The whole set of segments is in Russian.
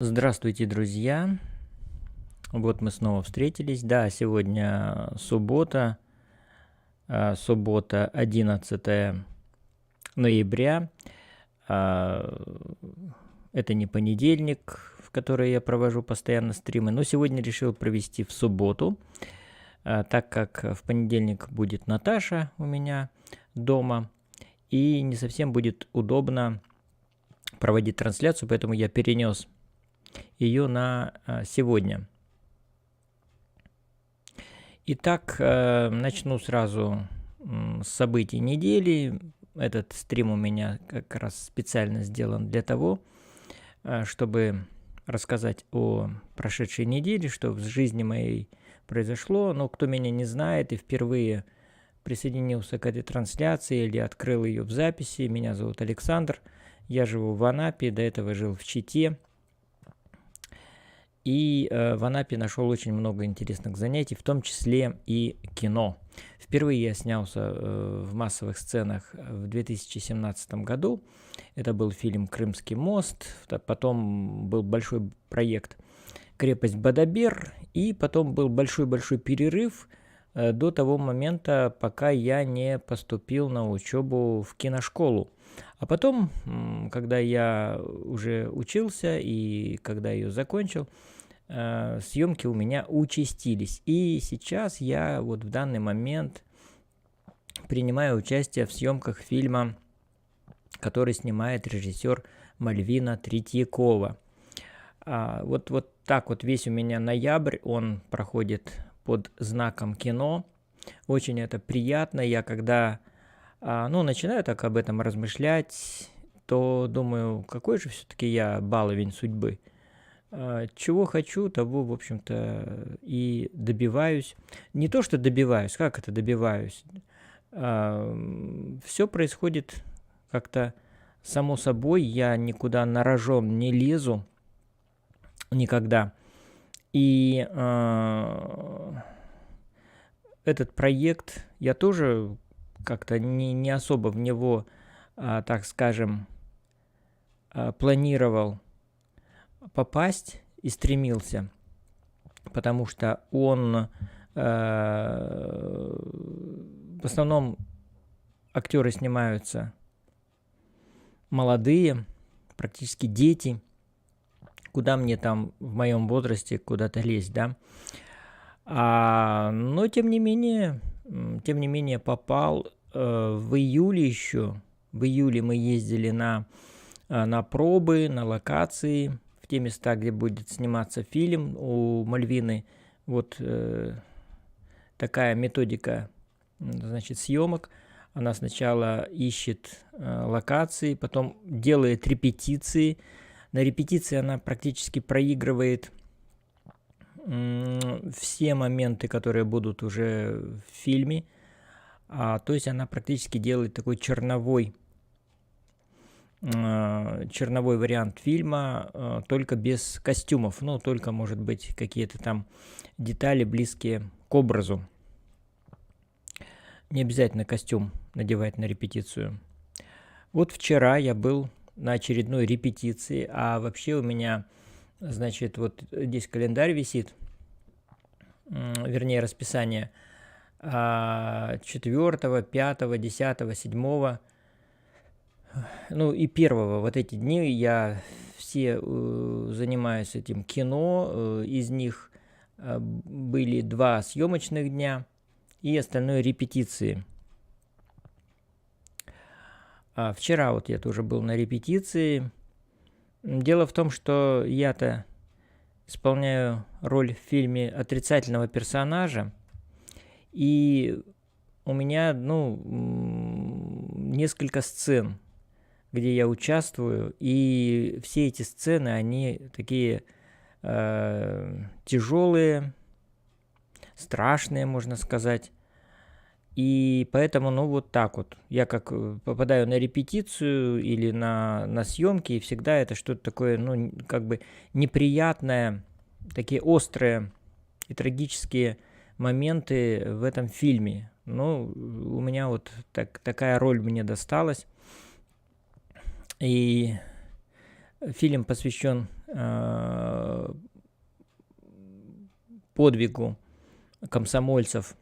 Здравствуйте, друзья! Вот мы снова встретились. Да, сегодня суббота, суббота 11 ноября. А, Это не понедельник, в который я провожу постоянно стримы, но сегодня решил провести в субботу, так как в понедельник будет Наташа у меня дома, и не совсем будет удобно проводить трансляцию, поэтому я перенес ее на сегодня. Итак, начну сразу с событий недели. Этот стрим у меня как раз специально сделан для того, чтобы рассказать о прошедшей неделе, что в жизни моей произошло. Но кто меня не знает и впервые присоединился к этой трансляции или открыл ее в записи, меня зовут Александр, я живу в Анапе, до этого жил в Чите. И в Анапе нашел очень много интересных занятий, в том числе и кино. Впервые я снялся в массовых сценах в 2017 году. Это был фильм «Крымский мост», потом был большой проект «Крепость Бадабер», и потом был большой-большой перерыв до того момента, пока я не поступил на учебу в киношколу. А потом, когда я уже учился и когда ее закончил, съемки у меня участились. И сейчас я вот в данный момент принимаю участие в съемках фильма, который снимает режиссер Мальвина Третьякова. Вот так вот весь у меня ноябрь, он проходит под знаком кино. Очень это приятно. Я когда начинаю так об этом размышлять, то думаю, какой же все-таки я баловень судьбы. Чего хочу, того, в общем-то, и добиваюсь. Не то, что добиваюсь, как это добиваюсь? Все происходит как-то само собой, я никуда на рожон не лезу никогда. И этот проект я тоже как-то не особо в него, так скажем, планировал попасть и стремился, потому что он в основном актеры снимаются молодые, практически дети. Куда мне там в моем возрасте куда-то лезть, да? Но тем не менее попал в июле еще. В июле мы ездили на пробы, на локации, в те места, где будет сниматься фильм. У Мальвины вот такая методика, значит, съемок. Она сначала ищет локации, потом делает репетиции. На репетиции она практически проигрывает все моменты, которые будут уже в фильме. То есть она практически делает такой черновой вариант фильма, только без костюмов. Ну, только, может быть, какие-то там детали, близкие к образу. Не обязательно костюм надевать на репетицию. Вот вчера я был на очередной репетиции, а вообще у меня, значит, вот здесь календарь висит, вернее, расписание 4, 5, 10, 7, ну и 1, вот эти дни я все занимаюсь этим кино, из них были 2 съемочных дня и остальное репетиции. Вчера вот я тоже был на репетиции. Дело в том, что я-то исполняю роль в фильме отрицательного персонажа, и у меня, несколько сцен, где я участвую, и все эти сцены, они такие тяжелые, страшные, можно сказать. И поэтому, вот так вот. Я как попадаю на репетицию или на съемки, и всегда это что-то такое, как бы неприятное, такие острые и трагические моменты в этом фильме. У меня вот такая роль мне досталась. И фильм посвящен подвигу комсомольцев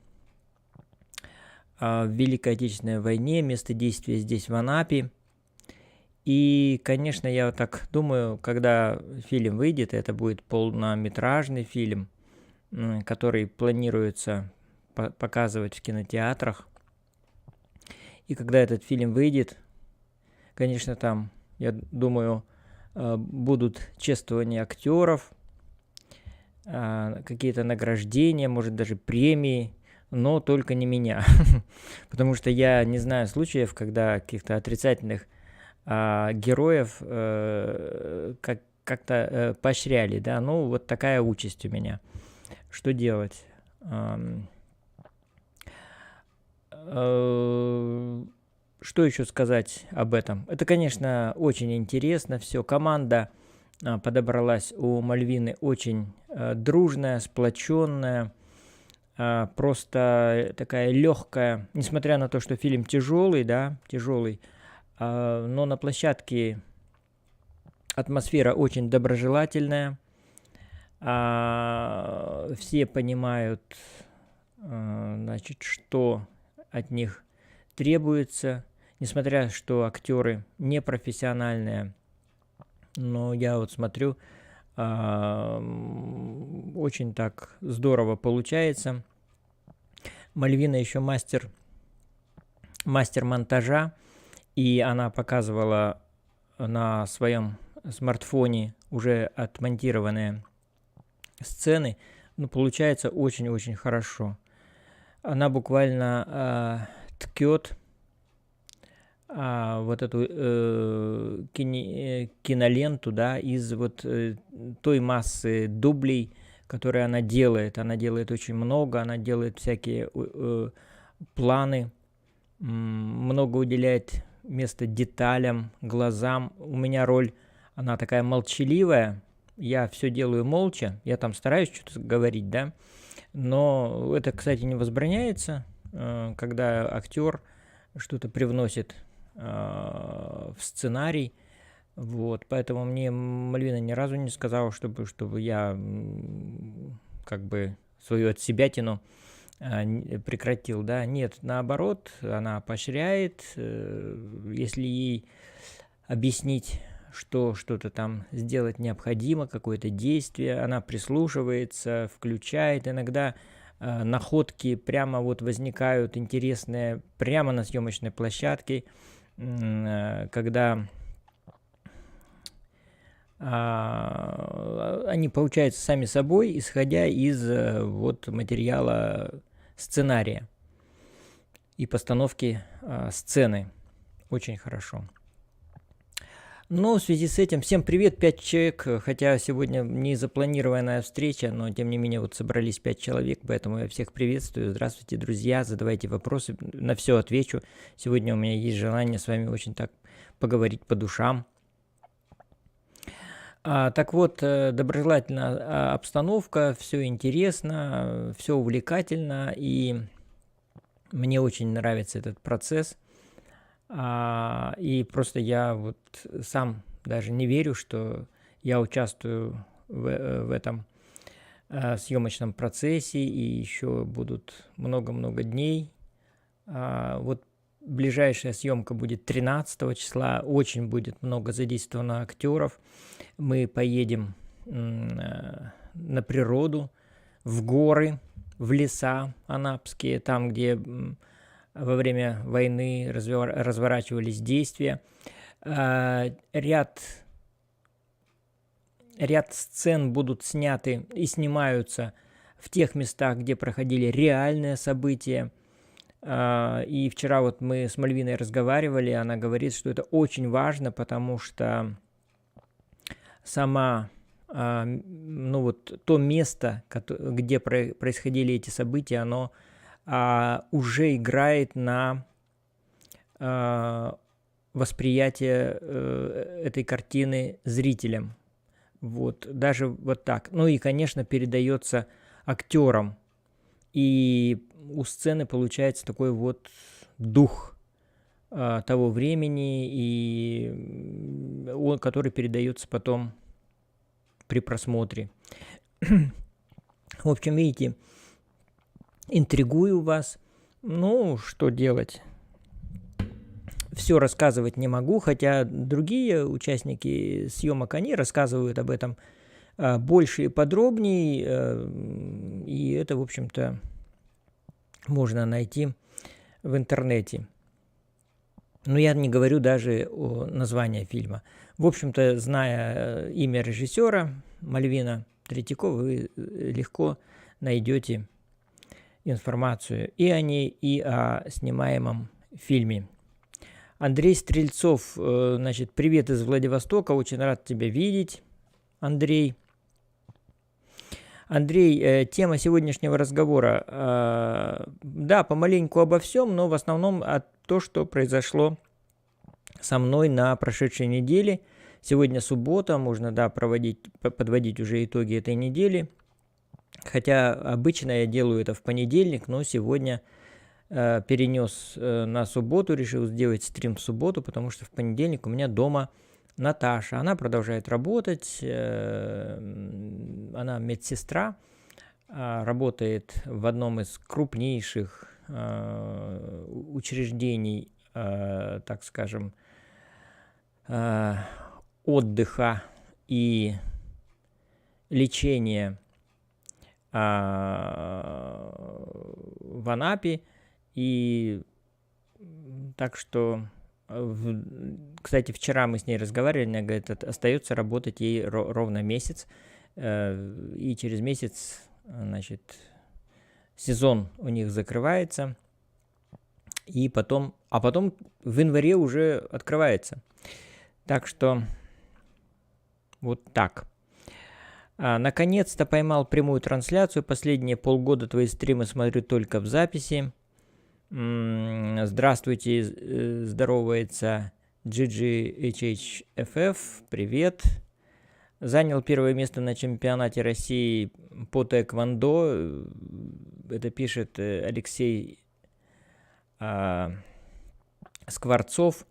в Великой Отечественной войне. Место действия здесь, в Анапе. И, конечно, я вот так думаю, когда фильм выйдет, это будет полнометражный фильм, который планируется показывать в кинотеатрах. И когда этот фильм выйдет, конечно, там, я думаю, будут чествования актеров, какие-то награждения, может, даже премии, но только не меня. Потому что я не знаю случаев, когда каких-то отрицательных героев как-то поощряли, да, ну, вот такая участь у меня. Что делать? Что еще сказать об этом? Это, конечно, очень интересно все. Команда подобралась у Мальвины очень дружная, сплоченная, просто такая легкая, несмотря на то, что фильм тяжелый, да, тяжелый, но на площадке атмосфера очень доброжелательная, все понимают, значит, что от них требуется, несмотря что актеры непрофессиональные, но я вот смотрю, очень так здорово получается. Мальвина еще мастер монтажа, и она показывала на своем смартфоне уже отмонтированные сцены. Ну, получается очень-очень хорошо. Она буквально ткет вот эту киноленту, да, из вот той массы дублей, которые она делает. Она делает очень много, она делает всякие планы, много уделяет места деталям, глазам. У меня роль, она такая молчаливая, я все делаю молча, я там стараюсь что-то говорить, да, но это, кстати, не возбраняется, когда актер что-то привносит в сценарий, вот, поэтому мне Мальвина ни разу не сказала, чтобы я как бы свою отсебятину прекратил, да, нет, наоборот, она поощряет, если ей объяснить, что что-то там сделать необходимо, какое-то действие, она прислушивается, включает, иногда находки прямо вот возникают интересные прямо на съемочной площадке, когда они получаются сами собой, исходя из вот материала сценария и постановки сцены. Очень хорошо. Но в связи с этим, всем привет, 5 человек, хотя сегодня не запланированная встреча, но тем не менее вот собрались 5 человек, поэтому я всех приветствую. Здравствуйте, друзья, задавайте вопросы, на все отвечу. Сегодня у меня есть желание с вами очень так поговорить по душам. Так вот, доброжелательная обстановка, все интересно, все увлекательно, и мне очень нравится этот процесс. И просто я вот сам даже не верю, что я участвую в этом съемочном процессе, и еще будут много-много дней. Вот ближайшая съемка будет 13 числа, очень будет много задействовано актеров. Мы поедем на природу, в горы, в леса анапские, там, где во время войны разворачивались действия. Ряд сцен будут сняты и снимаются в тех местах, где проходили реальные события. И вчера вот мы с Мальвиной разговаривали, она говорит, что это очень важно, потому что ну вот то место, где происходили эти события, оно уже играет на восприятие этой картины зрителям. Вот, даже вот так. Ну и, конечно, передается актерам. И у сцены получается такой вот дух того времени, и который передается потом при просмотре. В общем, видите, интригую вас. Ну, что делать? Все рассказывать не могу, хотя другие участники съемок, они рассказывают об этом больше и подробнее, и это, в общем-то, можно найти в интернете. Но я не говорю даже о названии фильма. В общем-то, зная имя режиссера Мальвина Третьякова, вы легко найдете информацию и о ней, и о снимаемом фильме. Андрей Стрельцов, значит, привет из Владивостока, очень рад тебя видеть, Андрей. Андрей, тема сегодняшнего разговора, да, помаленьку обо всем, но в основном о том, что произошло со мной на прошедшей неделе. Сегодня суббота, можно, да, подводить уже итоги этой недели. Хотя обычно я делаю это в понедельник, но сегодня перенес на субботу, решил сделать стрим в субботу, потому что в понедельник у меня дома Наташа. Она продолжает работать, она медсестра, работает в одном из крупнейших учреждений, так скажем, отдыха и лечения в Анапе. И так что, кстати, вчера мы с ней разговаривали, она говорит, остается работать ей ровно месяц, и через месяц, значит, сезон у них закрывается, и потом в январе уже открывается. Так что вот так. Наконец-то поймал прямую трансляцию. Последние полгода твои стримы смотрю только в записи. Здравствуйте, здоровается GGHHFF, привет. Занял первое место на чемпионате России по тэквондо. Это пишет Алексей Скворцов.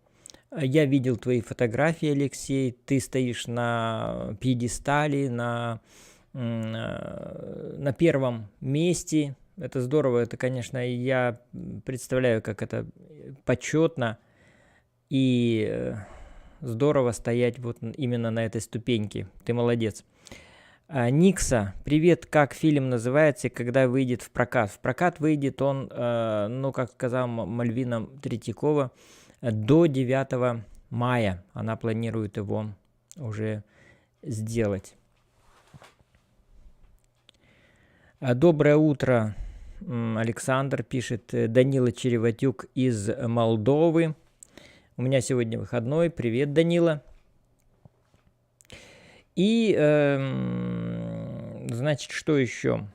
Я видел твои фотографии, Алексей. Ты стоишь на пьедестале, на первом месте. Это здорово, это, конечно, я представляю, как это почетно и здорово стоять вот именно на этой ступеньке. Ты молодец. Никса, привет, как фильм называется и когда выйдет в прокат? В прокат выйдет он, ну, как сказала Мальвина Третьякова, до 9 мая. Она планирует его уже сделать. Доброе утро. Александр пишет, Данила Череватюк из Молдовы. У меня сегодня выходной. Привет, Данила. И, значит, что еще?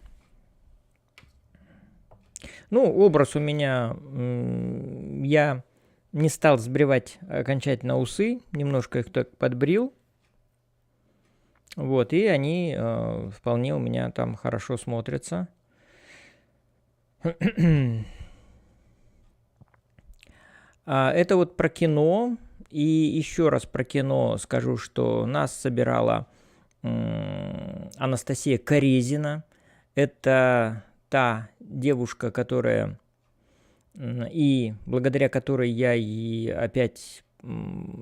Ну, образ у меня, я не стал сбривать окончательно усы, немножко их так подбрил. Вот, и они вполне у меня там хорошо смотрятся. Это вот про кино. И еще раз про кино скажу, что нас собирала Анастасия Корезина. Это та девушка, которая и благодаря которой я и опять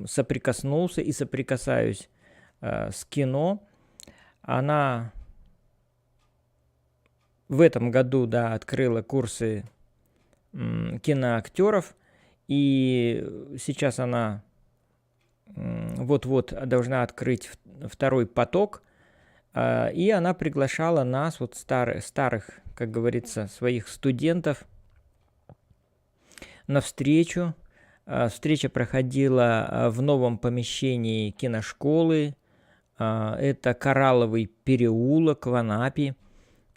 соприкоснулся и соприкасаюсь с кино. Она в этом году, да, открыла курсы киноактеров, и сейчас она вот-вот должна открыть второй поток, и она приглашала нас, вот старых, как говорится, своих студентов на встречу. Встреча проходила в новом помещении киношколы. Это Коралловый переулок в Анапе.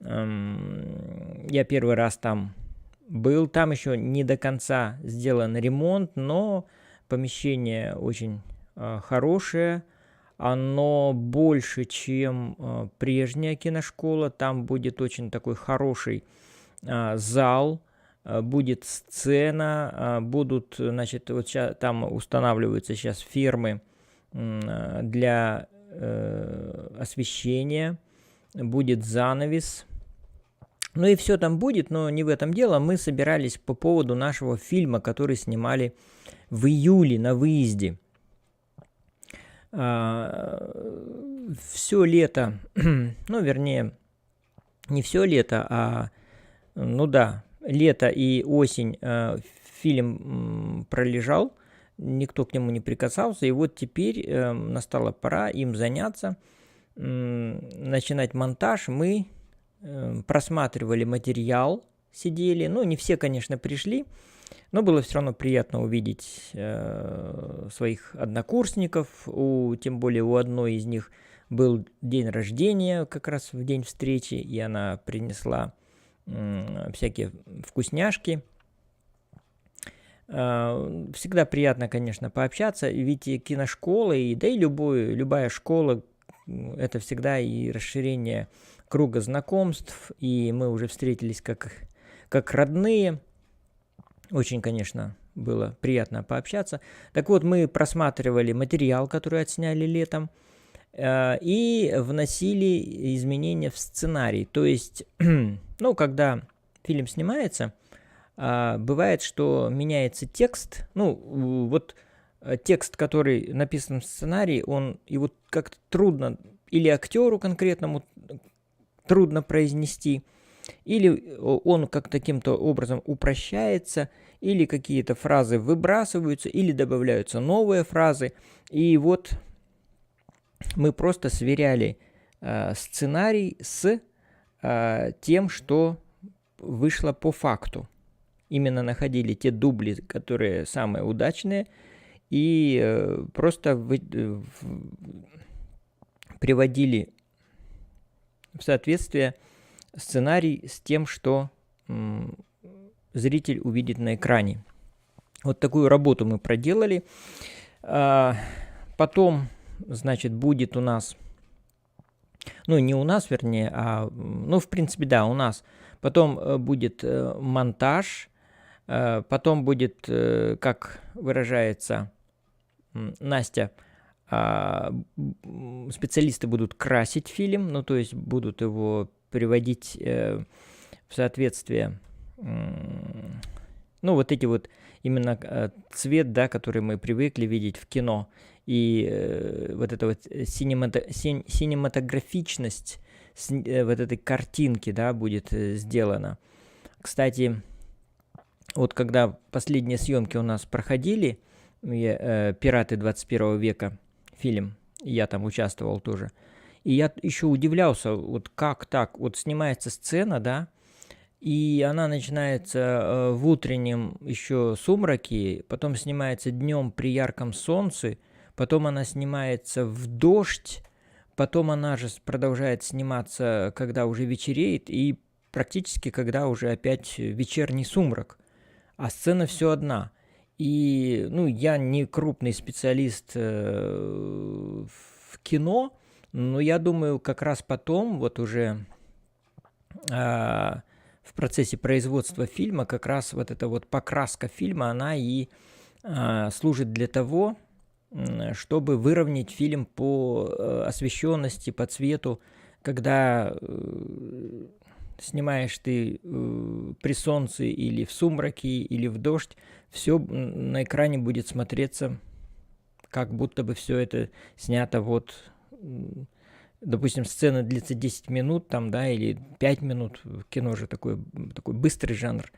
Я первый раз там был. Там еще не до конца сделан ремонт, но помещение очень хорошее. Оно больше, чем прежняя киношкола. Там будет очень такой хороший зал, будет сцена, будут, значит, вот сейчас, там устанавливаются сейчас фермы для освещение, будет занавес. Ну и все там будет, но не в этом дело. Мы собирались по поводу нашего фильма, который снимали в июле на выезде. Все лето, ну, вернее, не все лето, а, ну да, лето и осень фильм пролежал, никто к нему не прикасался, и вот теперь настала пора им заняться, начинать монтаж. Мы просматривали материал, сидели, ну, не все, конечно, пришли, но было все равно приятно увидеть своих однокурсников, тем более у одной из них был день рождения, как раз в день встречи, и она принесла всякие вкусняшки. Всегда приятно, конечно, пообщаться, ведь и киношкола, да и любая школа, это всегда и расширение круга знакомств, и мы уже встретились как родные. Очень, конечно, было приятно пообщаться. Так вот, мы просматривали материал, который отсняли летом, и вносили изменения в сценарий. То есть, ну, когда фильм снимается, бывает, что меняется текст. Ну, вот текст, который написан в сценарии, его как-то трудно, или актеру конкретному трудно произнести, или он как таким-то образом упрощается, или какие-то фразы выбрасываются, или добавляются новые фразы. И вот мы просто сверяли сценарий с тем, что вышло по факту. Именно находили те дубли, которые самые удачные, и просто приводили в соответствие сценарий с тем, что зритель увидит на экране. Вот такую работу мы проделали. Потом, значит, будет у нас, ну, не у нас, вернее, ну, в принципе, да, у нас. Потом будет монтаж, потом будет, как выражается Настя, специалисты будут красить фильм, ну, то есть будут его приводить в соответствие, ну, вот эти вот именно цвет, да, который мы привыкли видеть в кино, и вот эта вот синематографичность вот этой картинки, да, будет сделана. Кстати, вот когда последние съемки у нас проходили, «Пираты 21 века», фильм, я там участвовал тоже, и я еще удивлялся, вот как так, вот снимается сцена, да, и она начинается в утреннем еще сумраке, потом снимается днем при ярком солнце, потом она снимается в дождь, потом она же продолжает сниматься, когда уже вечереет, и практически когда уже опять вечерний сумрак, а сцена все одна. И, ну, я не крупный специалист в кино, но я думаю, как раз потом, вот уже в процессе производства фильма, как раз вот эта вот покраска фильма, она и служит для того, чтобы выровнять фильм по освещенности, по цвету, когда снимаешь ты при солнце или в сумраке, или в дождь, все на экране будет смотреться, как будто бы все это снято вот, допустим, сцена длится 10 минут, там, да, или 5 минут, в кино же такой быстрый жанр,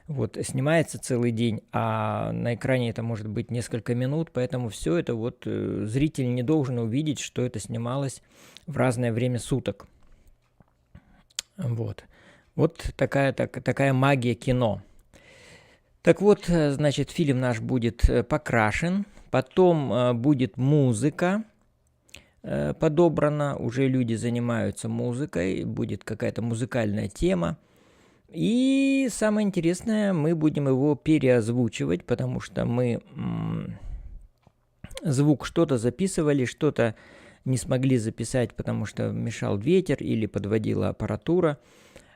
вот, снимается целый день, а на экране это может быть несколько минут, поэтому все это вот зритель не должен увидеть, что это снималось в разное время суток. Вот такая магия кино. Так вот, значит, фильм наш будет покрашен, потом будет музыка подобрана, уже люди занимаются музыкой, будет какая-то музыкальная тема. И самое интересное, мы будем его переозвучивать, потому что мы звук что-то записывали, что-то не смогли записать, потому что мешал ветер или подводила аппаратура.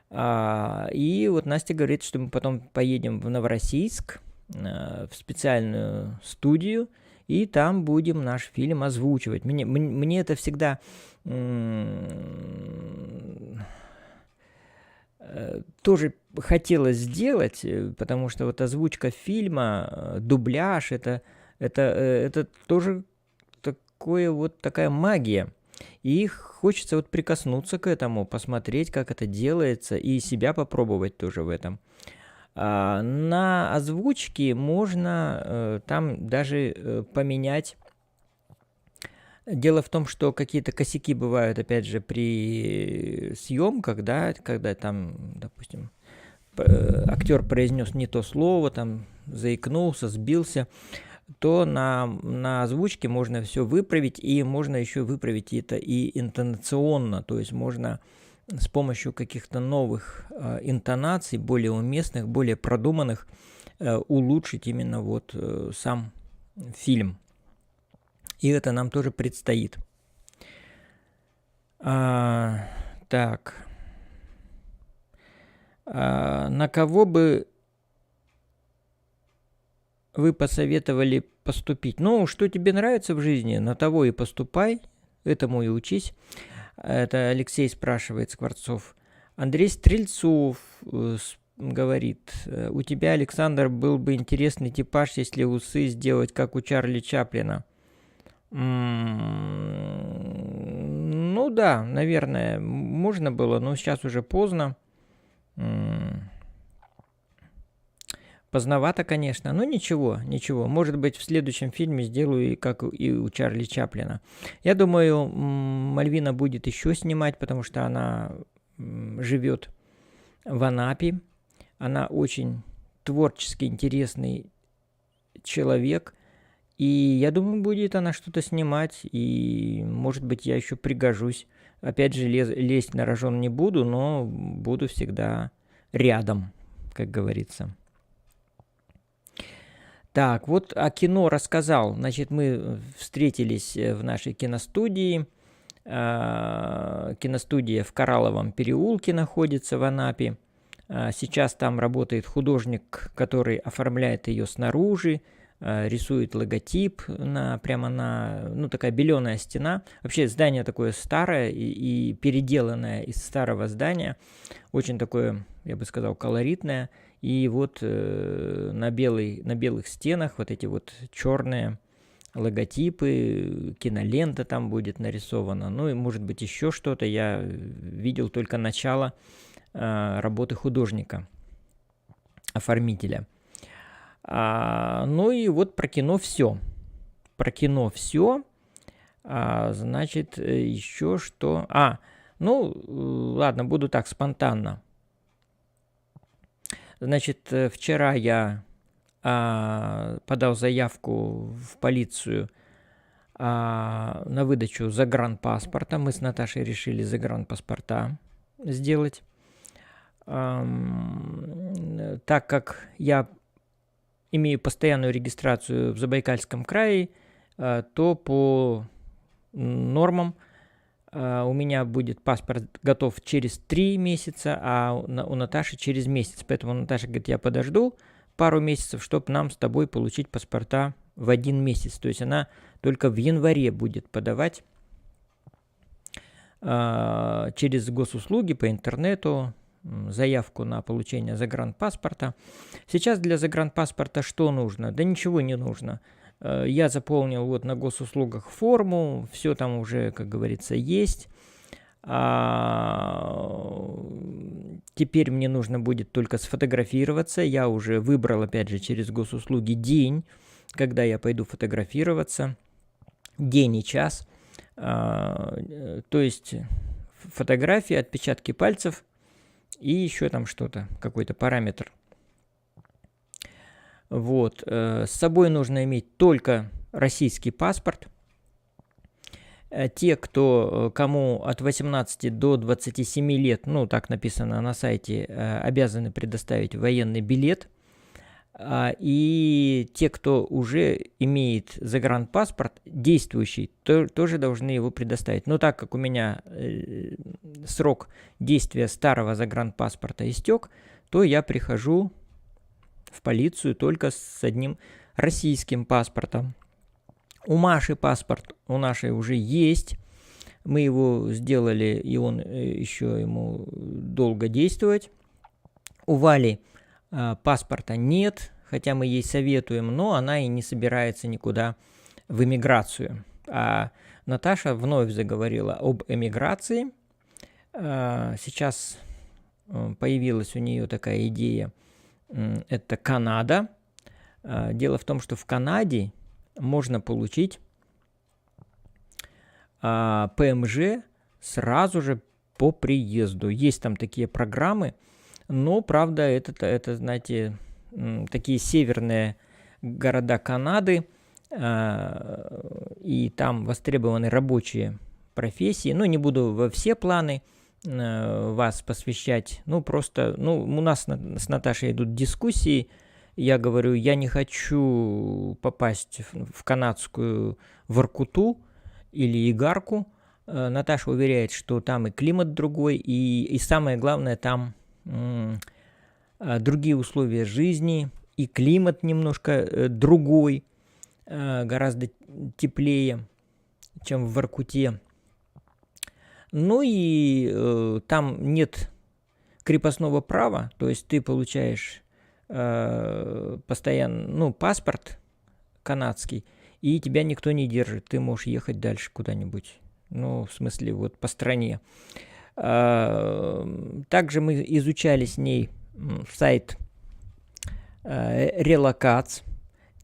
И вот Настя говорит, что мы потом поедем в Новороссийск, в специальную студию, и там будем наш фильм озвучивать. Мне это всегда тоже хотелось сделать, потому что вот озвучка фильма, дубляж, это тоже такая магия. И хочется вот прикоснуться к этому, посмотреть, как это делается, и себя попробовать тоже в этом. На озвучке можно там даже поменять. Дело в том, что какие-то косяки бывают, опять же, при съемках, да, когда там, допустим, актер произнес не то слово, там заикнулся, сбился, то на озвучке можно все выправить, и можно еще выправить это и интонационно, то есть можно с помощью каких-то новых интонаций, более уместных, более продуманных, улучшить именно вот сам фильм. И это нам тоже предстоит. Так. На кого бы вы посоветовали поступить? Ну, что тебе нравится в жизни, на того и поступай, этому и учись. Это Алексей спрашивает, Скворцов. Андрей Стрельцов говорит, у тебя, Александр, был бы интересный типаж, если усы сделать, как у Чарли Чаплина. Ну да, наверное, можно было, но сейчас уже поздно. Поздновато, конечно, но ничего. Может быть, в следующем фильме сделаю, как и у Чарли Чаплина. Я думаю, Мальвина будет еще снимать, потому что она живет в Анапе. Она очень творчески интересный человек. И я думаю, будет она что-то снимать, и, может быть, я еще пригожусь. Опять же, лезть на рожон не буду, но буду всегда рядом, как говорится. Так, вот о кино рассказал. Значит, мы встретились в нашей киностудии. Киностудия в Коралловом переулке находится в Анапе. Сейчас там работает художник, который оформляет ее снаружи, рисует логотип прямо на, такая беленая стена. Вообще здание такое старое и переделанное из старого здания. Очень такое, я бы сказал, колоритное. И вот на белых стенах вот эти вот черные логотипы, кинолента там будет нарисована. Ну и может быть еще что-то. Я видел только начало работы художника, оформителя. Ну и вот про кино все. Значит, еще что... ладно, буду так, спонтанно. Значит, вчера я подал заявку в полицию на выдачу загранпаспорта. Мы с Наташей решили загранпаспорта сделать. Так как я имею постоянную регистрацию в Забайкальском крае, то по нормам у меня будет паспорт готов через 3 месяца, а у Наташи через месяц. Поэтому Наташа говорит, я подожду пару месяцев, чтобы нам с тобой получить паспорта в 1 месяц. То есть она только в январе будет подавать через госуслуги по интернету заявку на получение загранпаспорта. Сейчас для загранпаспорта что нужно? Да ничего не нужно. Я заполнил вот на госуслугах форму, все там уже, как говорится, есть. Теперь мне нужно будет только сфотографироваться. Я уже выбрал, опять же, через госуслуги день, когда я пойду фотографироваться. День и час. То есть фотографии, отпечатки пальцев и еще там что-то, какой-то параметр. Вот. С собой нужно иметь только российский паспорт. Те, кому от 18 до 27 лет, так написано на сайте, обязаны предоставить военный билет. И те, кто уже имеет загранпаспорт действующий, тоже должны его предоставить. Но так как у меня срок действия старого загранпаспорта истек, то я прихожу в полицию только с одним российским паспортом. У Маши паспорт у нашей уже есть. Мы его сделали, и он еще ему долго действовать. У Вали паспорта нет, хотя мы ей советуем, но она и не собирается никуда в эмиграцию. А Наташа вновь заговорила об эмиграции. Сейчас появилась у нее такая идея. Это Канада. Дело в том, что в Канаде можно получить ПМЖ сразу же по приезду. Есть там такие программы, но, правда, это знаете, такие северные города Канады, и там востребованы рабочие профессии. Ну, не буду во все планы вас посвящать. Ну, просто, у нас с Наташей идут дискуссии. Я говорю, я не хочу попасть в канадскую Воркуту или Игарку. Наташа уверяет, что там и климат другой, и самое главное, там другие условия жизни, и климат немножко другой, гораздо теплее, чем в Воркуте. Ну и там нет крепостного права, то есть ты получаешь постоянно, паспорт канадский, и тебя никто не держит, ты можешь ехать дальше куда-нибудь, в смысле, вот по стране. Также мы изучали с ней сайт Relocats.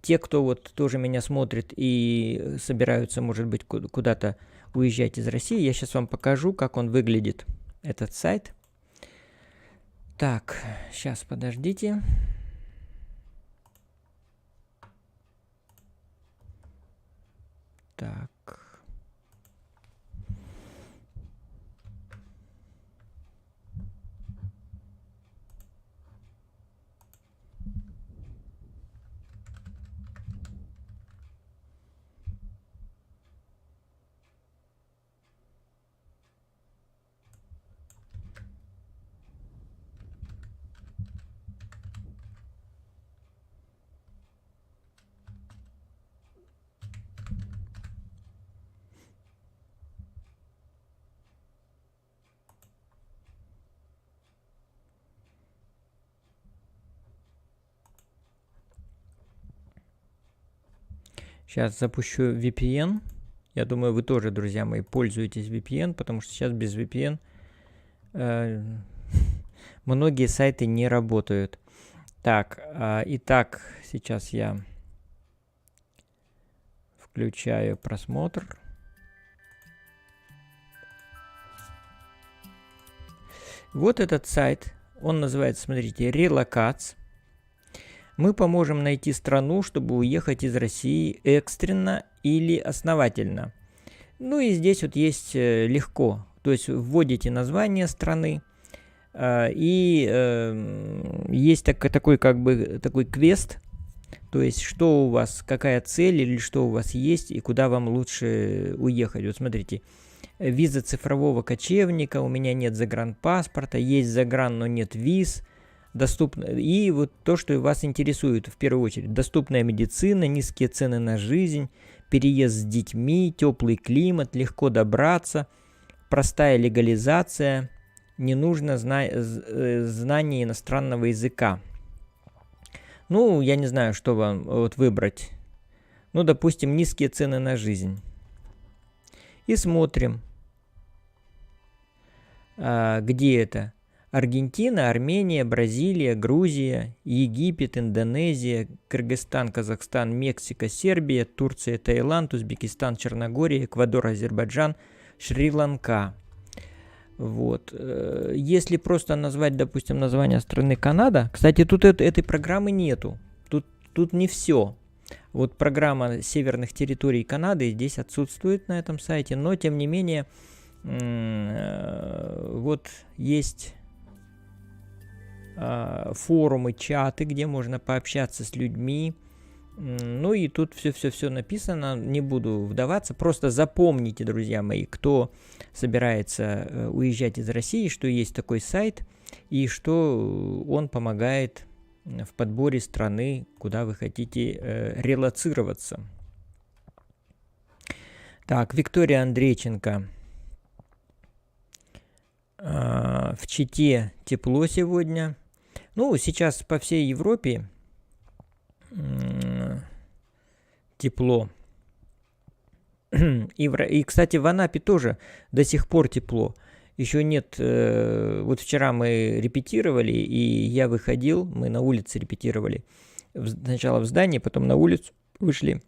Те, кто вот тоже меня смотрит и собираются, может быть, куда-то уезжать из России, я сейчас вам покажу, как он выглядит, этот сайт. Так, сейчас, подождите. Так. Сейчас запущу VPN. Я думаю, вы тоже, друзья мои, пользуетесь VPN, потому что сейчас без VPN многие сайты не работают. Так, итак, сейчас я включаю просмотр. Вот этот сайт, он называется, смотрите, Relocats. Мы поможем найти страну, чтобы уехать из России экстренно или основательно. Ну и здесь вот есть легко. То есть вводите название страны, и есть такой квест. То есть что у вас, какая цель или что у вас есть и куда вам лучше уехать. Вот смотрите, виза цифрового кочевника, у меня нет загранпаспорта, есть загран, но нет виз. Доступно. И вот то, что вас интересует в первую очередь. Доступная медицина, низкие цены на жизнь, переезд с детьми, теплый климат, легко добраться, простая легализация, не нужно знание иностранного языка. Я не знаю, что вам выбрать. Допустим, низкие цены на жизнь. И смотрим, где это. Аргентина, Армения, Бразилия, Грузия, Египет, Индонезия, Кыргызстан, Казахстан, Мексика, Сербия, Турция, Таиланд, Узбекистан, Черногория, Эквадор, Азербайджан, Шри-Ланка. Вот. Если просто назвать, допустим, название страны Канада, кстати, тут этой программы нету. Тут не все. Вот программа северных территорий Канады здесь отсутствует на этом сайте, но тем не менее вот есть форумы, чаты, где можно пообщаться с людьми. И тут все написано, не буду вдаваться. Просто запомните, друзья мои, кто собирается уезжать из России, что есть такой сайт, и что он помогает в подборе страны, куда вы хотите релоцироваться. Так, Виктория Андрейченко. В Чите тепло сегодня. Ну, сейчас по всей Европе тепло. И, кстати, в Анапе тоже до сих пор тепло. Еще нет, вот вчера мы репетировали, и я выходил, мы на улице репетировали. Сначала в здании, потом на улицу вышли.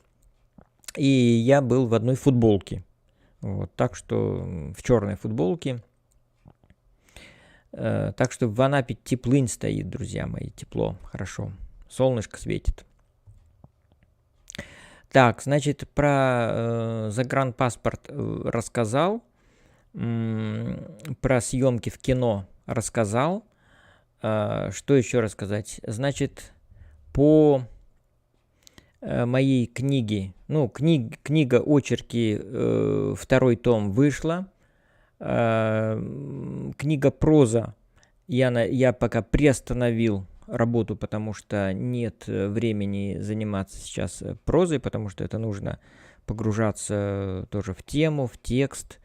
И я был в одной футболке. Вот, так что в черной футболке. Так что в Анапе теплынь стоит, друзья мои, тепло, хорошо. Солнышко светит. Так, значит, про загранпаспорт рассказал. Про съемки в кино рассказал. Что еще рассказать? Значит, по моей книге, ну, книга «Очерки», второй том вышла. Книга «Проза» я пока приостановил работу, потому что нет времени заниматься сейчас прозой, потому что это нужно погружаться тоже в тему, в текст,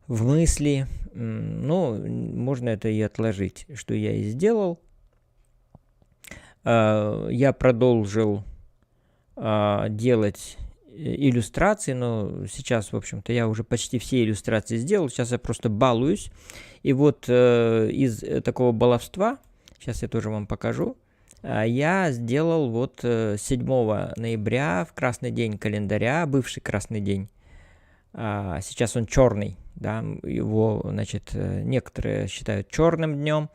в мысли. Ну, можно это и отложить, что я и сделал. Я продолжил делать иллюстрации, но сейчас, в общем-то, я уже почти все иллюстрации сделал. Сейчас я просто балуюсь. И вот из такого баловства, сейчас я тоже вам покажу, я сделал вот 7 ноября, в красный день календаря, бывший красный день. Сейчас он черный, да, его, значит, некоторые считают черным днем,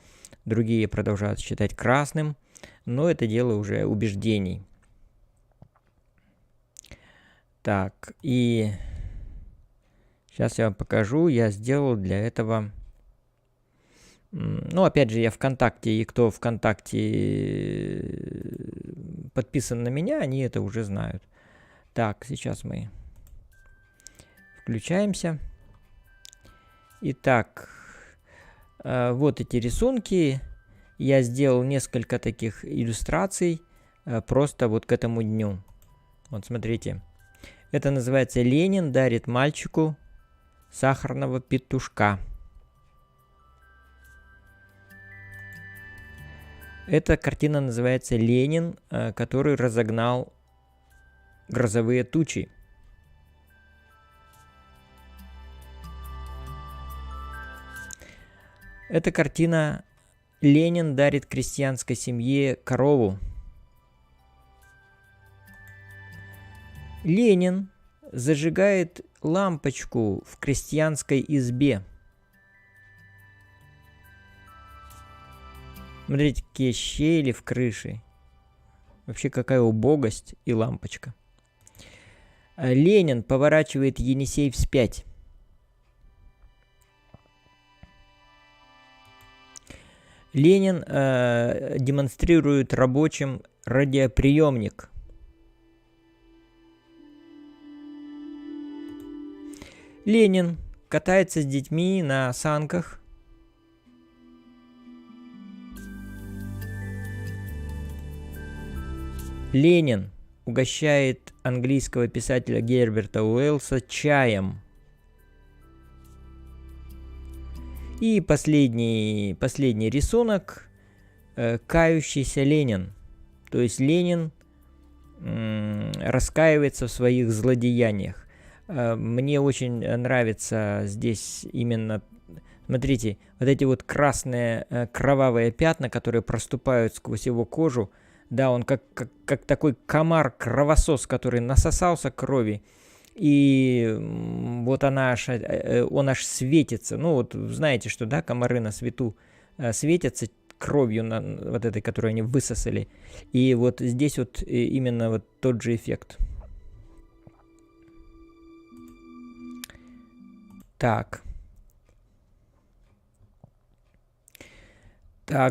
другие продолжают считать красным, но это дело уже убеждений. Так, и сейчас я вам покажу, я сделал для этого, ну, опять же, я ВКонтакте, и кто ВКонтакте подписан на меня, они это уже знают. Так, сейчас мы включаемся. Итак, вот эти рисунки. Я сделал несколько таких иллюстраций просто вот к этому дню. Вот смотрите. Это называется «Ленин дарит мальчику сахарного петушка». Эта картина называется «Ленин, который разогнал грозовые тучи». Эта картина «Ленин дарит крестьянской семье корову». Ленин зажигает лампочку в крестьянской избе. Смотрите, какие щели в крыше. Вообще какая убогость и лампочка. Ленин поворачивает Енисей вспять. Ленин демонстрирует рабочим радиоприемник. Ленин катается с детьми на санках. Ленин угощает английского писателя Герберта Уэллса чаем. И последний рисунок – кающийся Ленин. То есть Ленин раскаивается в своих злодеяниях. Мне очень нравится здесь именно, смотрите, вот эти вот красные кровавые пятна, которые проступают сквозь его кожу. Да, он как такой комар-кровосос, который насосался крови. И вот он аж светится. Ну вот знаете, что, да, комары на свету светятся кровью, вот этой, которую они высосали. И вот здесь вот именно вот тот же эффект. Так,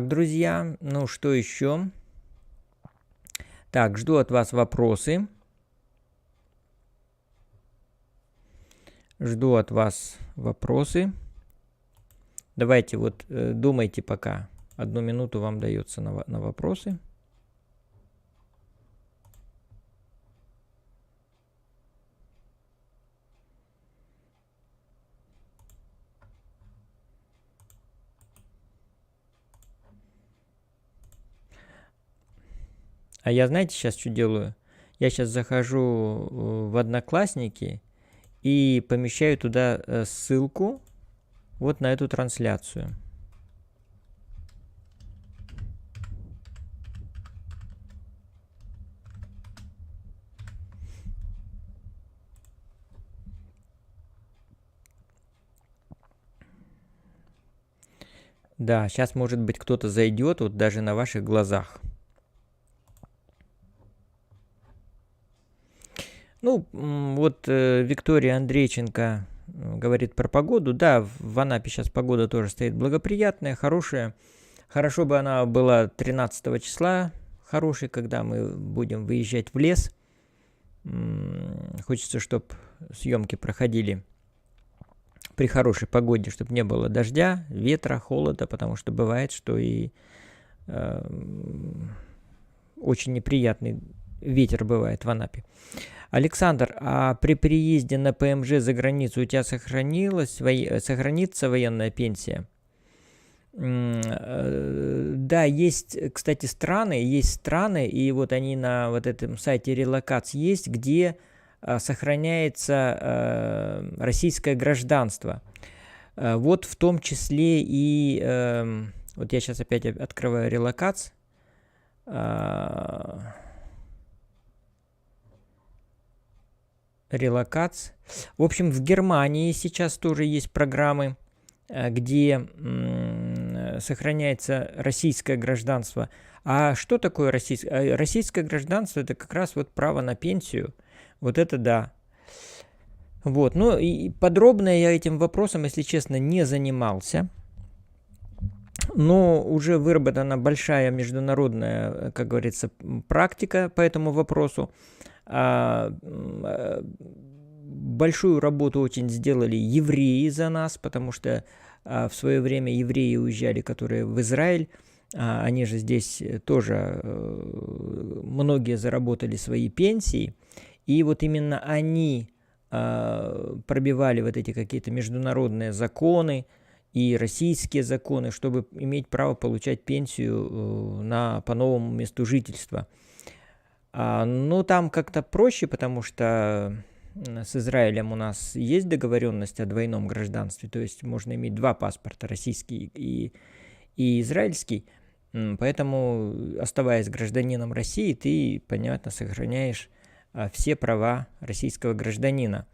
друзья, ну что еще? Так, жду от вас вопросы. Давайте вот думайте пока. 1 минуту вам дается на вопросы. А я, знаете, сейчас что делаю? Я сейчас захожу в Одноклассники и помещаю туда ссылку вот на эту трансляцию. Да, сейчас, может быть, кто-то зайдет вот даже на ваших глазах. Ну, вот Виктория Андрейченко говорит про погоду. Да, в Анапе сейчас погода тоже стоит благоприятная, хорошая. Хорошо бы она была 13 числа, хорошей, когда мы будем выезжать в лес. Хочется, чтобы съемки проходили при хорошей погоде, чтобы не было дождя, ветра, холода, потому что бывает, что и очень неприятный ветер бывает в Анапе. Александр, а при переезде на ПМЖ за границу у тебя сохранится военная пенсия? Да, есть, кстати, страны, и вот они на вот этом сайте Релокац есть, где сохраняется российское гражданство. Вот в том числе и, вот я сейчас опять открываю Релокац. Релокац. В общем, в Германии сейчас тоже есть программы, где сохраняется российское гражданство. А что такое российское? Российское гражданство – это как раз вот право на пенсию. Вот это да. Вот. Ну и подробно я этим вопросом, если честно, не занимался. Но уже выработана большая международная, как говорится, практика по этому вопросу. Большую работу очень сделали евреи за нас, потому что в свое время евреи уезжали, которые в Израиль. Они же здесь тоже, многие заработали свои пенсии. И вот именно они пробивали вот эти какие-то международные законы и российские законы, чтобы иметь право получать пенсию по новому месту жительства. Ну, там как-то проще, потому что с Израилем у нас есть договоренность о двойном гражданстве, то есть можно иметь два паспорта, российский и израильский. Поэтому, оставаясь гражданином России, ты, понятно, сохраняешь все права российского гражданина.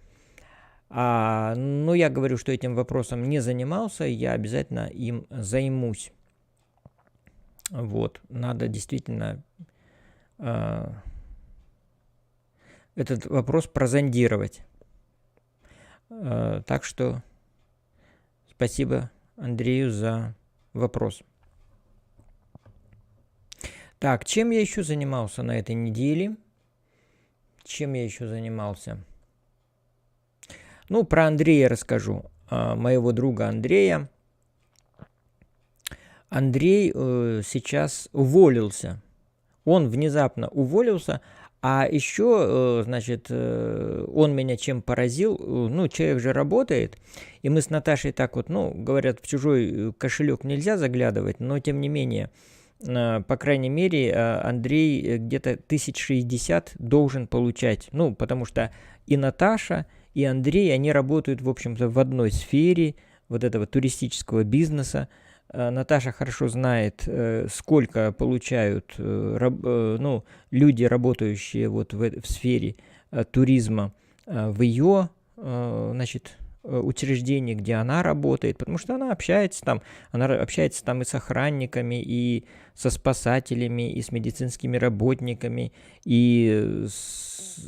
Но я говорю, что этим вопросом не занимался, я обязательно им займусь. Вот, надо действительно этот вопрос прозондировать. Так что спасибо Андрею за вопрос. Так, чем я еще занимался на этой неделе? Ну, про Андрея расскажу. Моего друга Андрея. Андрей сейчас уволился. Он внезапно уволился. А еще, значит, он меня чем поразил, ну, человек же работает, и мы с Наташей так вот, ну, говорят, в чужой кошелек нельзя заглядывать, но тем не менее, по крайней мере, Андрей где-то 1060 должен получать, ну, потому что и Наташа, и Андрей, они работают, в общем-то, в одной сфере вот этого туристического бизнеса. Наташа хорошо знает, сколько получают люди, работающие вот в сфере туризма в ее учреждении, где она работает, потому что она общается там и с охранниками, и со спасателями, и с медицинскими работниками, и с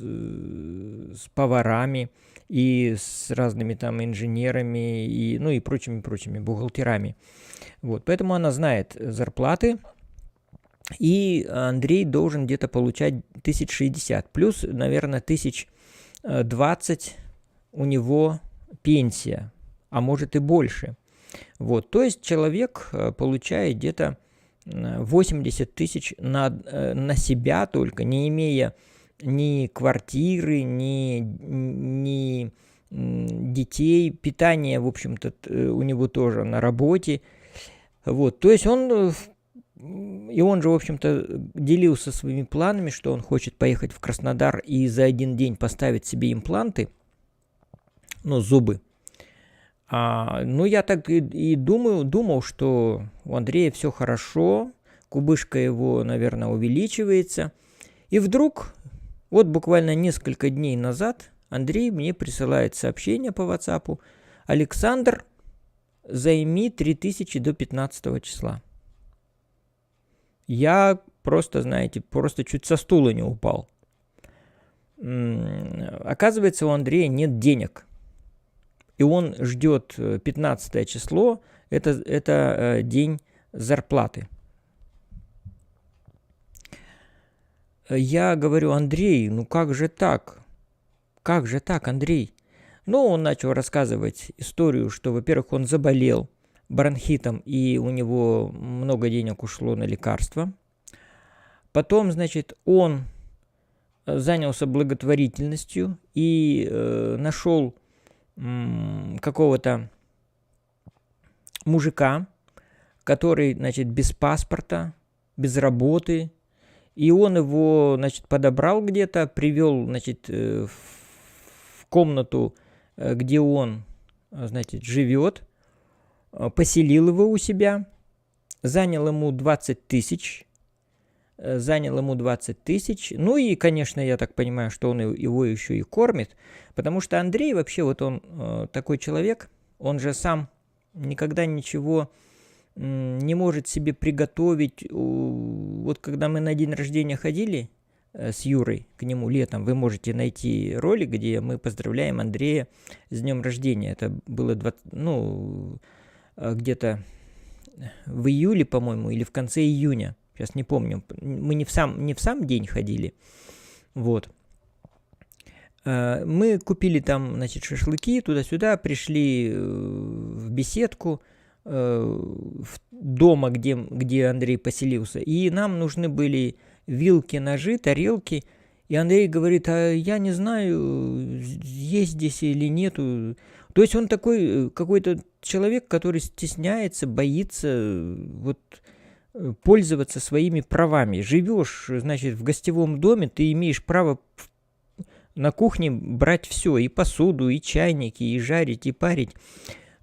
поварами, и с разными там инженерами, и прочими бухгалтерами. Вот, поэтому она знает зарплаты, и Андрей должен где-то получать 1060, плюс, наверное, 1020 у него пенсия, а может и больше. Вот, то есть человек получает где-то 80 тысяч на себя только, не имея ни квартиры, ни детей, питание, в общем-то, у него тоже на работе. Вот, то есть он и он же, в общем-то, делился своими планами, что он хочет поехать в Краснодар и за один день поставить себе импланты, зубы. Я так и думал, что у Андрея все хорошо, кубышка его, наверное, увеличивается. И вдруг, вот буквально несколько дней назад, Андрей мне присылает сообщение по WhatsApp: «Александр, займи 3000 до 15 числа». Я просто, просто чуть со стула не упал. Оказывается, у Андрея нет денег. И он ждет 15 число, это день зарплаты. Я говорю: Андрей, как же так? Как же так, Андрей? Он начал рассказывать историю, что, во-первых, он заболел бронхитом, и у него много денег ушло на лекарства. Потом, он занялся благотворительностью и нашел какого-то мужика, который, без паспорта, без работы, и он его, подобрал где-то, привел, в комнату, где он, живет, поселил его у себя, занял ему 20 тысяч, и, конечно, я так понимаю, что он его еще и кормит, потому что Андрей вообще, он такой человек, он же сам никогда ничего не может себе приготовить. Вот когда мы на день рождения ходили с Юрой к нему летом, вы можете найти ролик, где мы поздравляем Андрея с днем рождения. Это было где-то в июле, по-моему, или в конце июня. Сейчас не помню. Мы не в сам день ходили. Вот. Мы купили там, шашлыки, туда-сюда, пришли в беседку дома, где Андрей поселился. И нам нужны были вилки, ножи, тарелки. И Андрей говорит: а я не знаю, есть здесь или нету. То есть он такой какой-то человек, который стесняется, боится пользоваться своими правами. Живешь, в гостевом доме, ты имеешь право на кухне брать все, и посуду, и чайники, и жарить, и парить.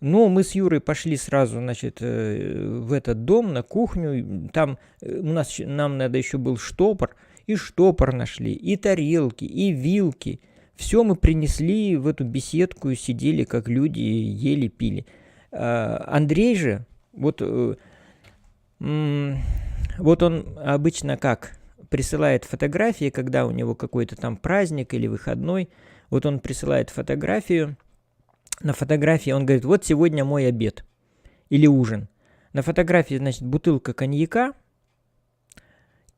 Но мы с Юрой пошли сразу, в этот дом, на кухню. Там нам надо еще был штопор, и штопор нашли, и тарелки, и вилки. Все мы принесли в эту беседку и сидели, как люди, ели, пили. Андрей же, он обычно как присылает фотографии, когда у него какой-то там праздник или выходной. Вот он присылает фотографию. На фотографии он говорит: вот сегодня мой обед или ужин. На фотографии, бутылка коньяка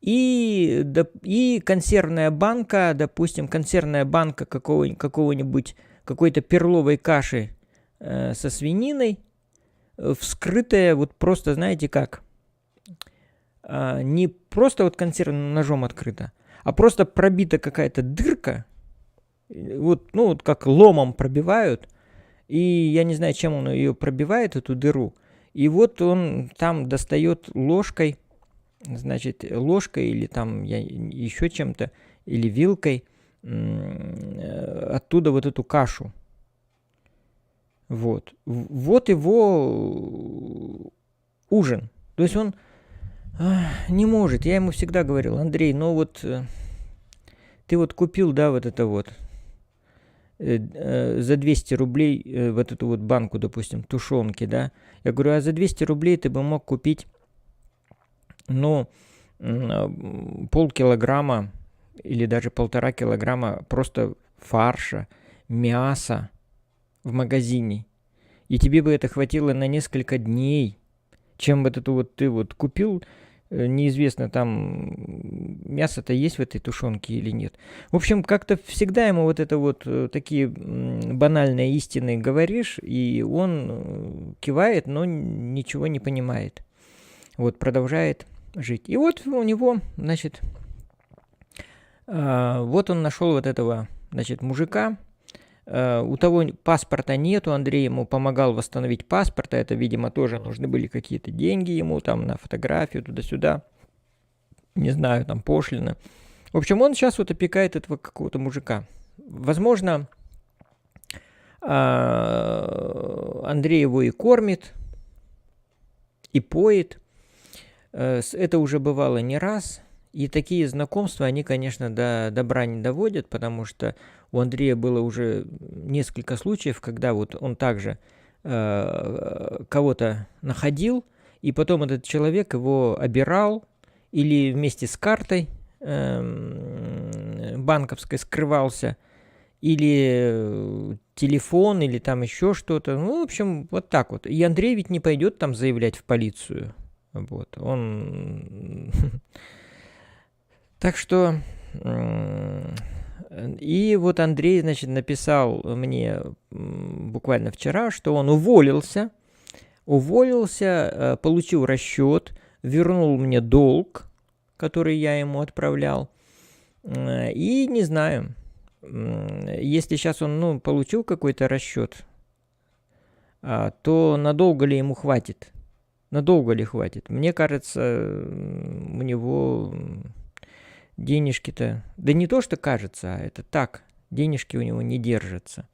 и консервная банка, допустим, какой-то перловой каши со свининой, вскрытая просто, как? Не просто консервным ножом открыта, а просто пробита какая-то дырка, как ломом пробивают, и я не знаю, чем он ее пробивает, эту дыру, и он там достает ложкой или там еще чем-то, или вилкой, оттуда эту кашу. Вот его ужин. То есть он не может. Я ему всегда говорил: Андрей, ты купил, да, за 200 рублей эту банку, допустим, тушенки, да. Я говорю: а за 200 рублей ты бы мог купить, полкилограмма или даже 1,5 килограмма просто фарша, мяса в магазине. И тебе бы это хватило на несколько дней, чем ты купил. Неизвестно, там мясо-то есть в этой тушенке или нет. В общем, как-то всегда ему такие банальные истины говоришь, и он кивает, но ничего не понимает. Продолжает жить. И у него, он нашел этого, мужика, У того паспорта нет, Андрей ему помогал восстановить паспорт, а это, видимо, тоже нужны были какие-то деньги ему там на фотографию туда-сюда, не знаю, там пошлины. В общем, он сейчас вот опекает этого какого-то мужика. Возможно, Андрей его и кормит, и поет. Это уже бывало не раз. И такие знакомства, они, конечно, до добра не доводят, потому что у Андрея было уже несколько случаев, когда вот он также кого-то находил, и потом этот человек его обирал или вместе с картой банковской скрывался, или телефон, или там еще что-то. Ну, в общем, вот так вот. И Андрей ведь не пойдет там заявлять в полицию. Вот. Он... Так что... И вот Андрей, значит, написал мне буквально вчера, что он уволился, получил расчет, вернул мне долг, который я ему отправлял. И не знаю, если сейчас он, получил какой-то расчет, то надолго ли ему хватит? Надолго ли хватит? Мне кажется, у него денежки-то... Да не то, что кажется, а это так. Денежки у него не держатся.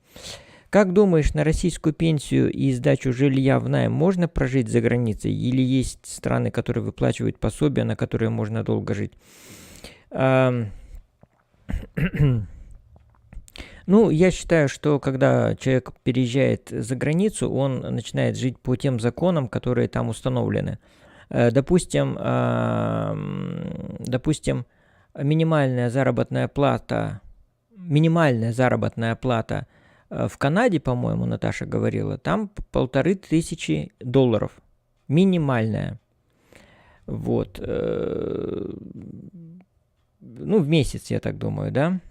Как думаешь, на российскую пенсию и сдачу жилья в найм можно прожить за границей? Или есть страны, которые выплачивают пособия, на которые можно долго жить? Ну, я считаю, что когда человек переезжает за границу, он начинает жить по тем законам, которые там установлены. Допустим, минимальная заработная плата в Канаде, по-моему, Наташа говорила, там $1500. Минимальная. Вот. В месяц, я так думаю, да?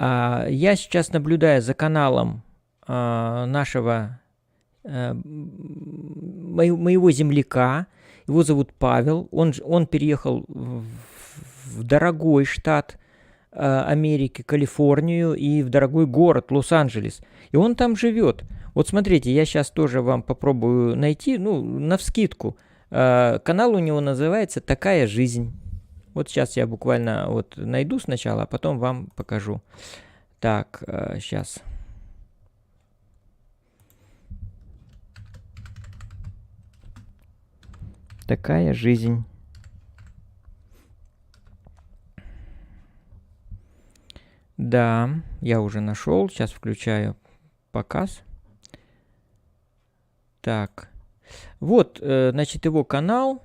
Я сейчас наблюдаю за каналом моего земляка. Его зовут Павел. Он переехал в дорогой штат Америки, Калифорнию, и в дорогой город Лос-Анджелес. И он там живет. Вот смотрите, я сейчас тоже вам попробую найти, навскидку. Канал у него называется «Такая жизнь». Вот сейчас я буквально найду сначала, а потом вам покажу. Так, сейчас. Такая жизнь. Да, я уже нашел. Сейчас включаю показ. Так. Вот, значит, его канал.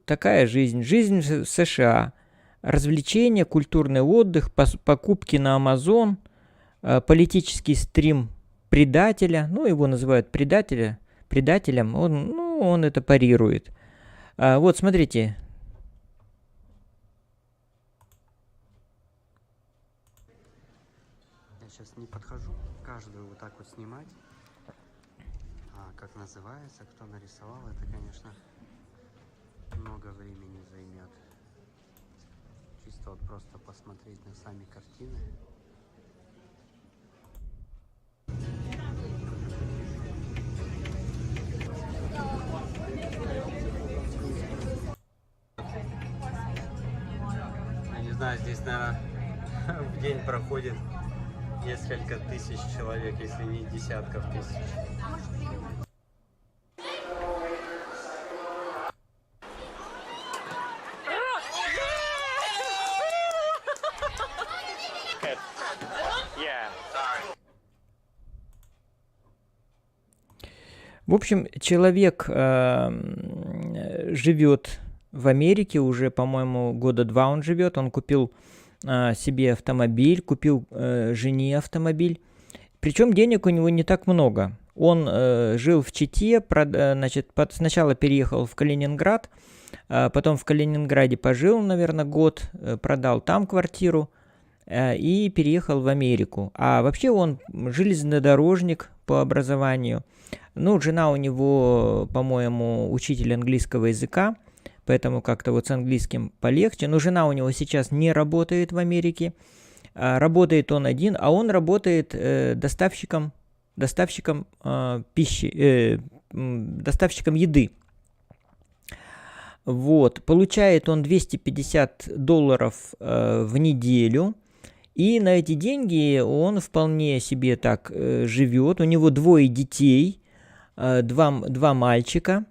Такая жизнь. Жизнь в США. Развлечения, культурный отдых, покупки на Amazon, политический стрим предателя. Его называют предателем. Он это парирует. Вот, смотрите. Я сейчас не подхожу, каждую вот так вот снимать. Как называется, кто нарисовал, это, конечно, много времени займет. Чисто вот просто посмотреть на сами картины. Я не знаю, здесь, наверное, в день проходит несколько тысяч человек, если не десятков тысяч. В общем, человек живет в Америке уже, по-моему, года 2 он живет. Он купил себе автомобиль, купил жене автомобиль. Причем денег у него не так много. Он жил в Чите, сначала переехал в Калининград, потом в Калининграде пожил, наверное, год, продал там квартиру и переехал в Америку. А вообще он железнодорожник по образованию. Жена у него, по-моему, учитель английского языка, поэтому как-то вот с английским полегче. Но жена у него сейчас не работает в Америке. Работает он один, а он работает доставщиком пищи, доставщиком еды. Вот, получает он $250 в неделю, и на эти деньги он вполне себе так живет. У него 2 детей, 2 мальчика,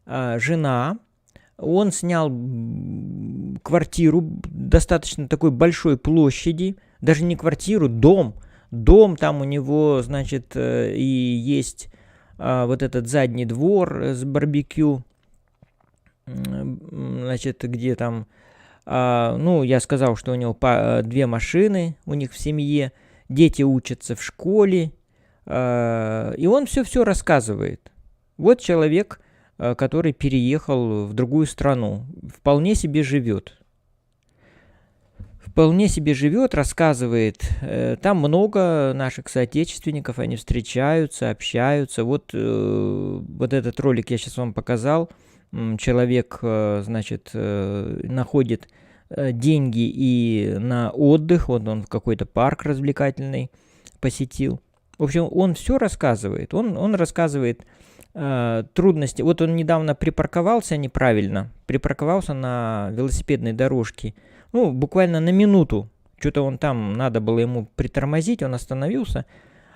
жена. Он снял квартиру достаточно такой большой площади, даже не квартиру, дом. Дом там у него, значит, и есть вот этот задний двор с барбекю, значит, где там, ну, я сказал, что у него 2 машины у них в семье, дети учатся в школе, и он все рассказывает. Вот человек, который переехал в другую страну, вполне себе живет. Вполне себе живет, рассказывает. Там много наших соотечественников, они встречаются, общаются. Вот этот ролик я сейчас вам показал. Человек, значит, находит деньги и на отдых. Вот он в какой-то парк развлекательный посетил. В общем, он все рассказывает. Он рассказывает трудности. Вот он недавно припарковался неправильно. Припарковался на велосипедной дорожке. Ну, буквально на минуту. Что-то он там, надо было ему притормозить, он остановился.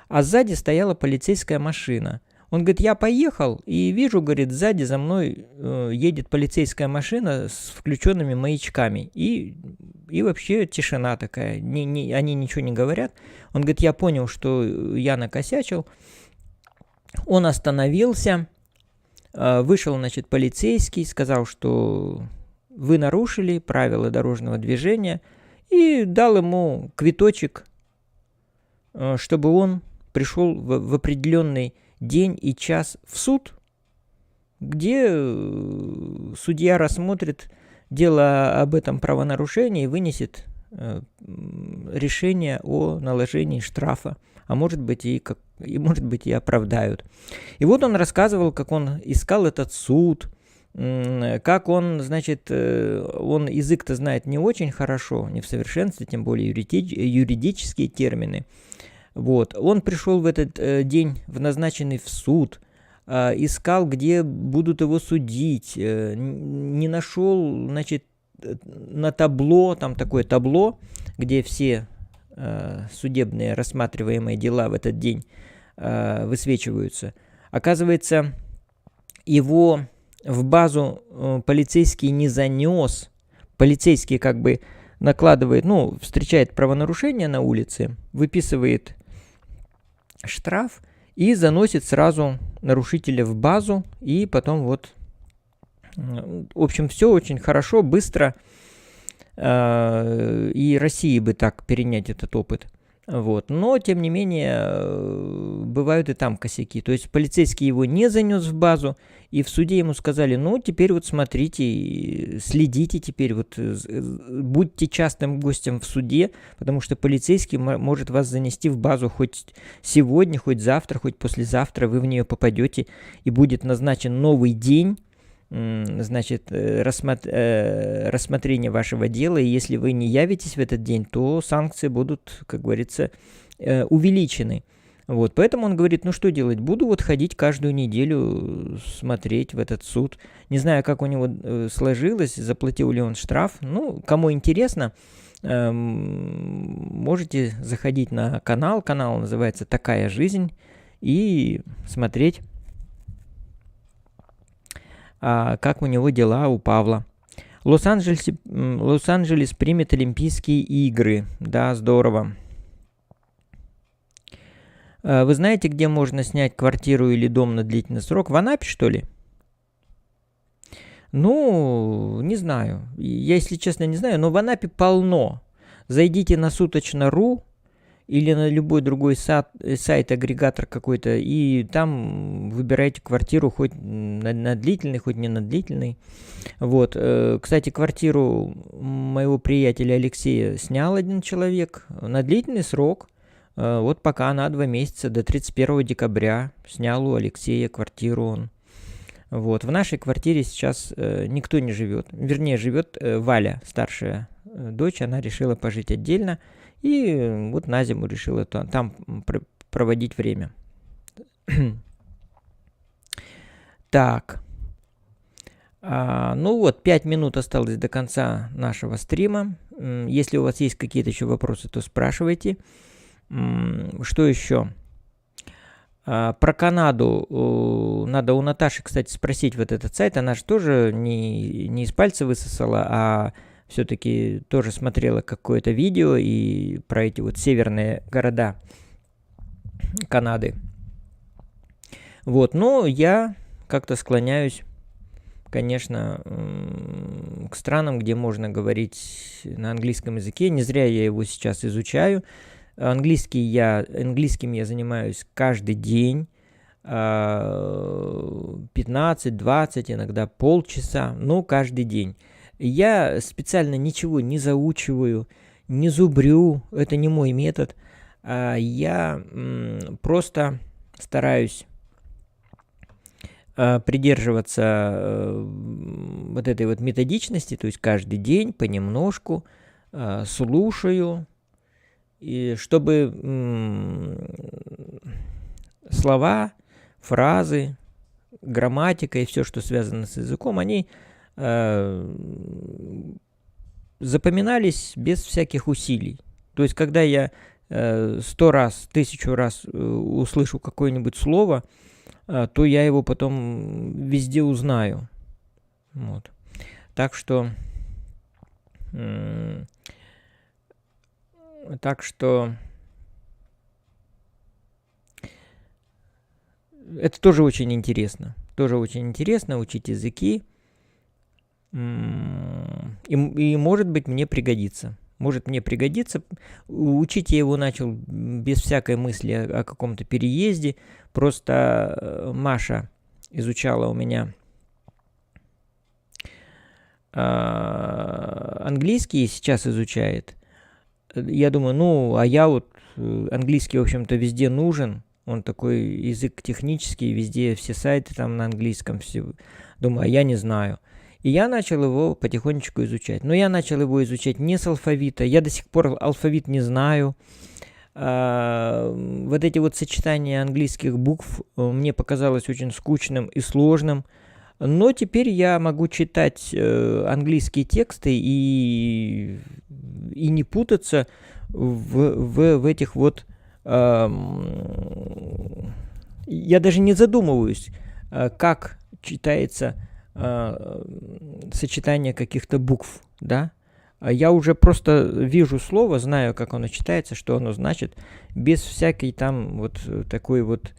А сзади стояла полицейская машина. Он говорит, я поехал и вижу, говорит, сзади за мной едет полицейская машина с включенными маячками. И вообще тишина такая. Они ничего не говорят. Он говорит, я понял, что я накосячил. Он остановился. Вышел, значит, полицейский, сказал, что вы нарушили правила дорожного движения, и дал ему квиточек, чтобы он пришел в определенный день и час в суд, где судья рассмотрит дело об этом правонарушении и вынесет решение о наложении штрафа, а может быть и оправдают. И вот он рассказывал, как он искал этот суд, как он, значит, он язык-то знает не очень хорошо, не в совершенстве, тем более юридические термины. Вот. Он пришел в этот день, в назначенный в суд, искал, где будут его судить, не нашел, значит, на табло, там такое табло, где все судебные рассматриваемые дела в этот день высвечиваются. Оказывается, его в базу полицейский не занес. Полицейский как бы накладывает, ну, встречает правонарушение на улице, выписывает штраф и заносит сразу нарушителя в базу, и потом вот, в общем, все очень хорошо, быстро, и России бы так перенять этот опыт. Вот. Но, тем не менее, бывают и там косяки. То есть полицейский его не занес в базу, и в суде ему сказали, ну, теперь вот смотрите, следите теперь, вот будьте частым гостем в суде, потому что полицейский может вас занести в базу хоть сегодня, хоть завтра, хоть послезавтра, вы в нее попадете, и будет назначен новый день, значит, рассмотрение вашего дела, и если вы не явитесь в этот день, то санкции будут, как говорится, увеличены. Вот, поэтому он говорит, ну что делать, буду вот ходить каждую неделю смотреть в этот суд. Не знаю, как у него сложилось, заплатил ли он штраф. Ну, кому интересно, можете заходить на канал. Канал называется «Такая жизнь» и смотреть, как у него дела, у Павла. Лос-Анджелес примет Олимпийские игры. Да, здорово. Вы знаете, где можно снять квартиру или дом на длительный срок? В Анапе, что ли? Ну, не знаю. Я, если честно, не знаю, но в Анапе полно. Зайдите на суточно.ру или на любой другой сайт, агрегатор какой-то, и там выбирайте квартиру хоть на длительный, хоть не на длительный. Вот. Кстати, квартиру моего приятеля Алексея снял один человек на длительный срок. Вот пока на 2 месяца, до 31 декабря снял у Алексея квартиру он. Вот. В нашей квартире сейчас никто не живет. Вернее, живет Валя, старшая дочь. Она решила пожить отдельно. И вот на зиму решила там проводить время. Так. Ну вот, 5 минут осталось до конца нашего стрима. Если у вас есть какие-то еще вопросы, то спрашивайте. Что еще? Про Канаду надо у Наташи, кстати, спросить вот этот сайт. Она же тоже не из пальца высосала, а все-таки тоже смотрела какое-то видео и про эти вот северные города Канады. Вот, но я как-то склоняюсь, конечно, к странам, где можно говорить на английском языке. Не зря я его сейчас изучаю. Английским я занимаюсь каждый день, 15-20, иногда полчаса, но каждый день. Я специально ничего не заучиваю, не зубрю, это не мой метод. Я просто стараюсь придерживаться вот этой вот методичности, то есть каждый день понемножку слушаю, и чтобы слова, фразы, грамматика и все, что связано с языком, они запоминались без всяких усилий. То есть, когда я 100 раз, 1000 раз услышу какое-нибудь слово, то я его потом везде узнаю. Вот. Так что это тоже очень интересно. Тоже очень интересно учить языки. И может быть, мне пригодится. Может мне пригодится. Учить я его начал без всякой мысли о каком-то переезде. Просто Маша изучала у меня английский и сейчас изучает. Я думаю, а я вот английский, в общем-то, везде нужен. Он такой язык технический, везде все сайты там на английском. Все. Думаю, а я не знаю. И я начал его потихонечку изучать. Но я начал его изучать не с алфавита. Я до сих пор алфавит не знаю. Вот эти вот сочетания английских букв мне показалось очень скучным и сложным. Но теперь я могу читать английские тексты и не путаться в этих вот... Я даже не задумываюсь, как читается сочетание каких-то букв, да? Я уже просто вижу слово, знаю, как оно читается, что оно значит, без всякой там вот такой вот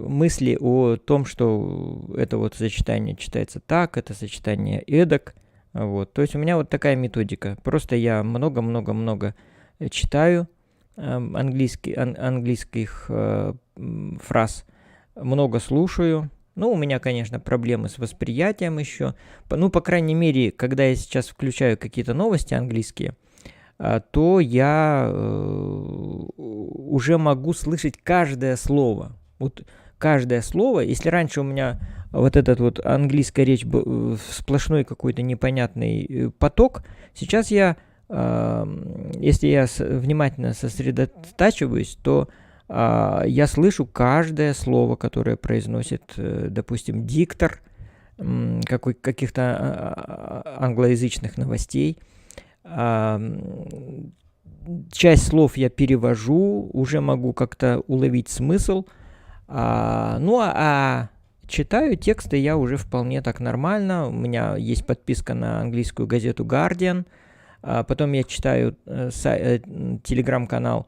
мысли о том, что это вот сочетание читается так, это сочетание эдак. Вот. То есть у меня вот такая методика. Просто я много-много-много читаю английских фраз, много слушаю. Ну, у меня, конечно, проблемы с восприятием еще. Ну, по крайней мере, когда я сейчас включаю какие-то новости английские, то я уже могу слышать каждое слово. Вот каждое слово. Если раньше у меня вот этот вот английская речь был сплошной какой-то непонятный поток, сейчас я, если я внимательно сосредотачиваюсь, то я слышу каждое слово, которое произносит, допустим, диктор каких-то англоязычных новостей. Часть слов я перевожу, уже могу как-то уловить смысл. Читаю тексты я уже вполне так нормально. У меня есть подписка на английскую газету Guardian. Потом я читаю телеграм-канал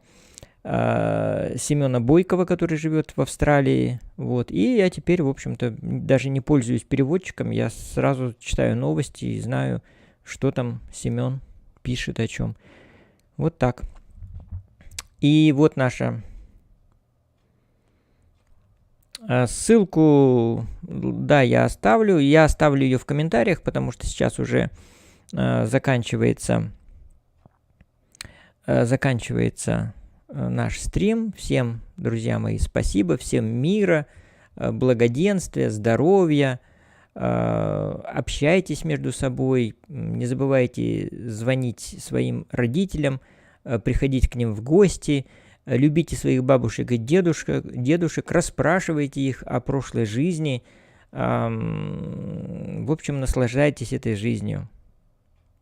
Семена Бойкова, который живет в Австралии. Вот. И я теперь, в общем-то, даже не пользуюсь переводчиком. Я сразу читаю новости и знаю, что там Семен пишет о чем. Вот так. И вот наша ссылку, да, я оставлю. Я оставлю ее в комментариях, потому что сейчас уже заканчивается наш стрим. Всем, друзья мои, спасибо. Всем мира, благоденствия, здоровья. Общайтесь между собой. Не забывайте звонить своим родителям, приходить к ним в гости. Любите своих бабушек и дедушек, расспрашивайте их о прошлой жизни. В общем, наслаждайтесь этой жизнью.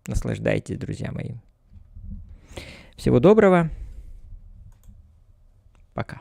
Наслаждайтесь, друзья мои. Всего доброго. Пока.